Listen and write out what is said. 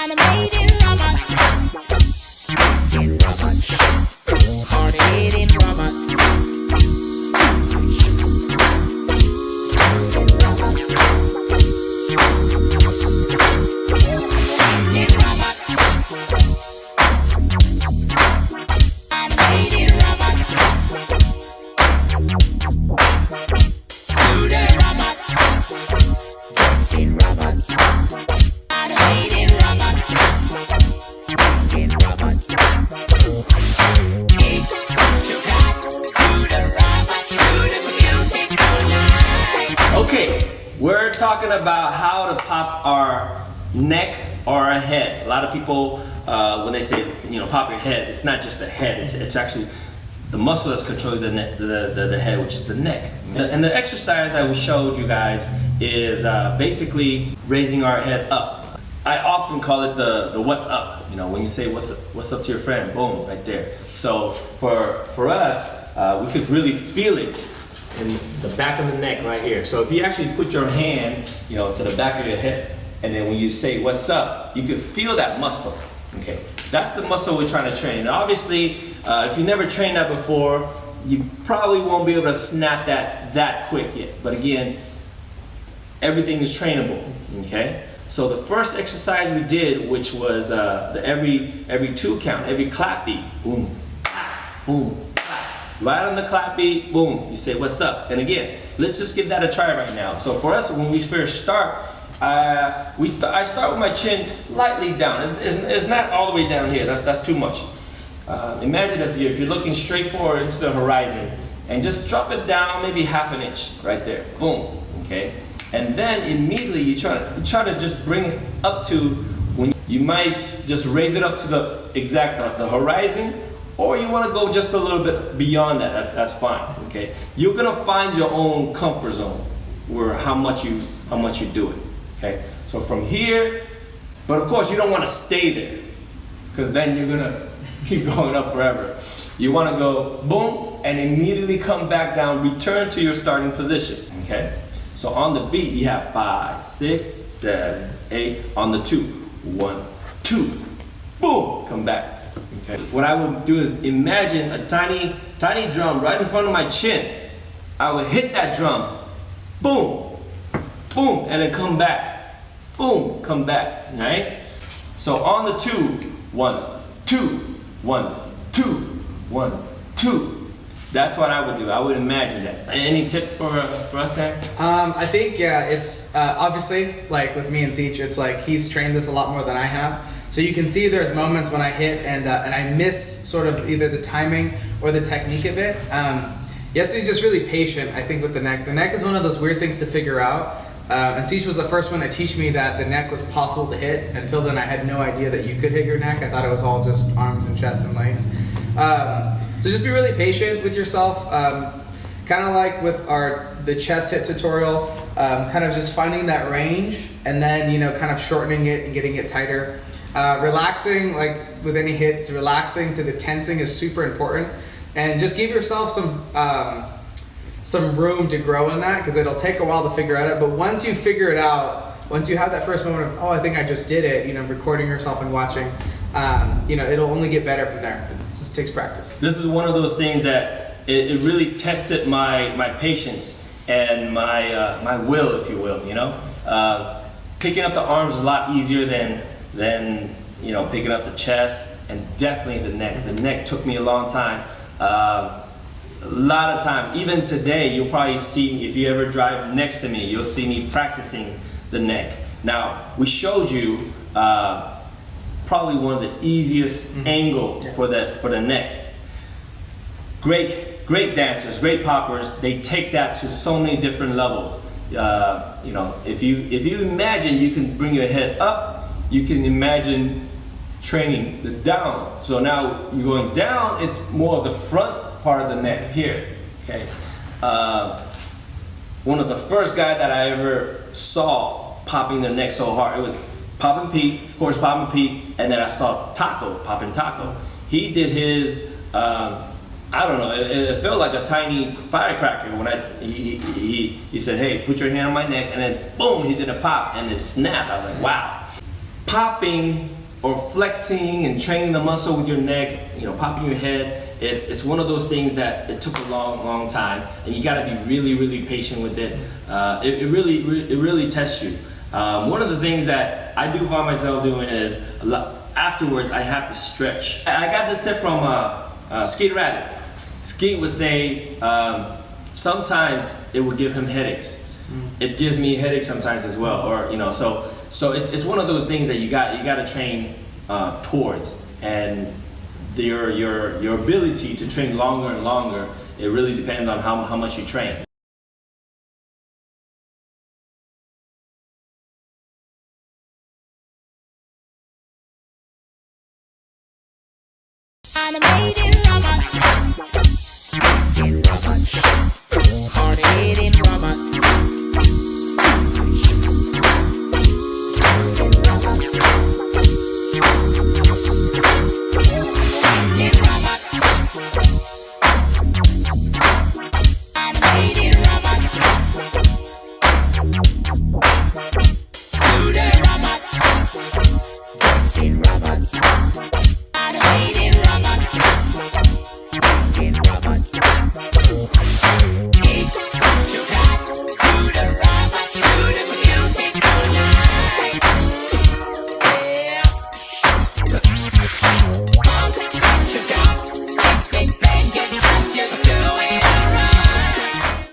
I'm made in Ramat. Hard in Ramat. Okay, we're talking about how to pop our neck or our head. A lot of people, when they say, pop your head, it's not just the head. It's actually the muscle that's controlling the neck, the head, which is the neck. And the exercise that we showed you guys is basically raising our head up. I often call it the what's up. When you say what's up to your friend, boom, right there. So for us, we could really feel it in the back of the neck right here. So if you actually put your hand, to the back of your head, and then when you say what's up, you can feel that muscle. Okay, that's the muscle we're trying to train. And obviously, if you never trained that before, you probably won't be able to snap that quick yet. But again, everything is trainable. Okay. So the first exercise we did, which was the every 2 count, every clap beat, boom, clap, boom. Right on the clap beat, boom, you say what's up. And again, let's just give that a try right now. So for us, when we first start, I start with my chin slightly down. It's not all the way down here, that's too much. Imagine if you're looking straight forward into the horizon and just drop it down maybe half an inch right there, boom, okay? And then immediately you try to just bring it up to, when you might just raise it up to the horizon, or you want to go just a little bit beyond that. That's fine. Okay, you're gonna find your own comfort zone where how much you do it. Okay, so from here, but of course you don't want to stay there, because then you're gonna keep going up forever. You want to go boom and immediately come back down, return to your starting position. Okay, so on the beat you have 5, 6, 7, 8. On the 2, 1, 2, boom, come back. Okay. What I would do is imagine a tiny drum right in front of my chin. I would hit that drum, boom, boom, and then come back, boom, come back, right? So on the 2, 1, 2, 1, 2, 1, 2. That's what I would do. I would imagine that. Any tips for us, Sam? I think, yeah, it's obviously, like with me and Ceech, it's like he's trained this a lot more than I have. So you can see there's moments when I hit and I miss sort of either the timing or the technique of it. You have to be just really patient, I think, with the neck. The neck is one of those weird things to figure out. And Ceech was the first one to teach me that the neck was possible to hit. Until then, I had no idea that you could hit your neck. I thought it was all just arms and chest and legs. So just be really patient with yourself. Kind of like with the chest hit tutorial, kind of just finding that range and then, kind of shortening it and getting it tighter. Relaxing, like with any hits, relaxing to the tensing is super important, and just give yourself some room to grow in that, because it'll take a while to figure it out. But once you figure it out, once you have that first moment of, oh, I think I just did it, recording yourself and watching, it'll only get better from there. It just takes practice. This is one of those things that it really tested my patience and my will, if you will. Picking up the arms is a lot easier than picking up the chest, and definitely the neck. The neck took me a long time. A lot of times, even today, you'll probably see, if you ever drive next to me, you'll see me practicing the neck. Now, we showed you probably one of the easiest angle for the neck. Great dancers, great poppers, they take that to so many different levels. If you imagine you can bring your head up, you can imagine training the down. So now you're going down, it's more of the front part of the neck here, okay? One of the first guys that I ever saw popping the neck so hard, it was Poppin' Pete, of course Poppin' Pete, and then I saw Poppin' Taco. He did his, I don't know, it felt like a tiny firecracker when he said, hey, put your hand on my neck, and then boom, he did a pop and it snapped. I was like, wow. popping or flexing and training the muscle with your neck, popping your head, it's one of those things that it took a long time, and you got to be really patient with it. It really tests you. One of the things that I do find myself doing is afterwards I have to stretch. I got this tip from Skate Rabbit. Skate would say sometimes it would give him headaches. It gives me headaches sometimes as well, or so it's one of those things that you got to train towards, and your ability to train longer and longer, it really depends on how much you train. Animated robot.